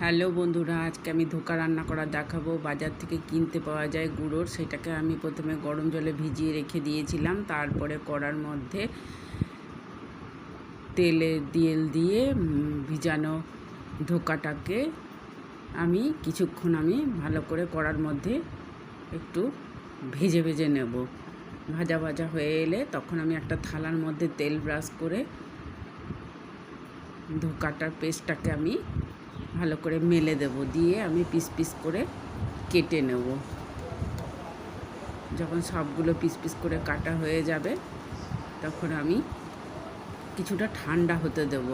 Hello বন্ধুরা, আজকে আমি ধোকা রান্না করা দেখাবো। বাজার থেকে কিনতে পাওয়া যায় গুঁড়োর, সেটাকে আমি প্রথমে গরম জলে ভিজিয়ে রেখে দিয়েছিলাম। তারপরে কড়ার মধ্যে তেল দিয়ে ভিজানো ধোকাটাকে আমি কিছুক্ষণ ভালো করে কড়ার মধ্যে একটু ভেজে নেব। ভাজা হয়ে এলে তখন আমি একটা থালার মধ্যে তেল ব্রাশ করে ধোকাটার পেস্টটাকে আমি ভালো করে মেলে দেব, দিয়ে আমি পিস পিস করে কেটে নেব। যখন সবগুলো পিস পিস করে কাটা হয়ে যাবে তখন আমি কিছুটা ঠান্ডা হতে দেব।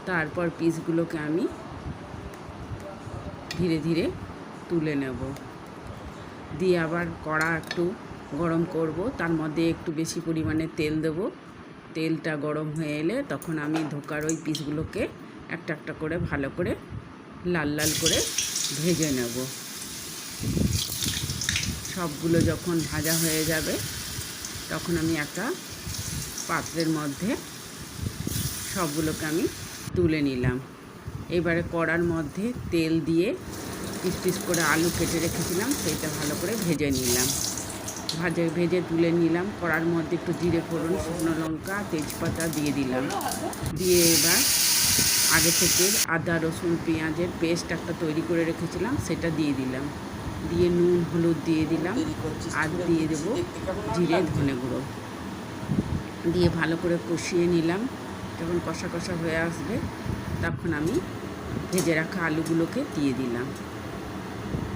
তারপর পিসগুলোকে আমি ধীরে ধীরে তুলে নেব। দিয়ে আবার কড়া একটু গরম করব, তার মধ্যে একটু বেশি পরিমাণে তেল দেব। তেলটা গরম হয়ে এলে তখন আমি ধোকার ওই পিসগুলোকে একটা একটা করে ভালো করে লাল লাল করে ভেজে নেব। সবগুলো যখন ভাজা হয়ে যাবে তখন আমি একটা পাত্রের মধ্যে সবগুলোকে আমি তুলে নিলাম। এবারে কড়ার মধ্যে তেল দিয়ে পিস পিস করে আলু কেটে রেখেছিলাম, সেইটা ভালো করে ভেজে নিলাম। ভেজে তুলে নিলাম। কড়ার মধ্যে একটু জিরে ফোড়ন, শুকনো লঙ্কা, তেজপাতা দিয়ে দিলাম। দিয়ে এবার আগে থেকে আদা রসুন পেঁয়াজের পেস্ট একটা তৈরি করে রেখেছিলাম, সেটা দিয়ে দিলাম। দিয়ে নুন হলুদ দিয়ে দিলাম, আর দিয়ে দেবো জিরে ধনে গুঁড়ো দিয়ে ভালো করে কষিয়ে নিলাম। যখন কষা কষা হয়ে আসবে তখন আমি ভেজে রাখা আলুগুলোকে দিয়ে দিলাম।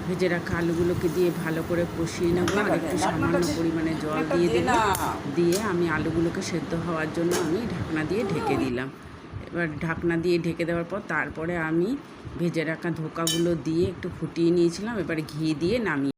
ভেজে রাখা আলুগুলোকে দিয়ে ভালো করে কষিয়ে নেব। আর একটু সামান্য পরিমাণে জল দিয়ে দিলাম। দিয়ে আমি আলুগুলোকে সেদ্ধ হওয়ার জন্য আমি ঢাকনা দিয়ে ঢেকে দিলাম। এবার ঢাকনা দিয়ে ঢেকে দেওয়ার পর তারপরে আমি ভেজে রাখা ধোকাগুলো দিয়ে একটু ফুটিয়ে নিয়েছিলাম। এবারে ঘি দিয়ে নামিয়ে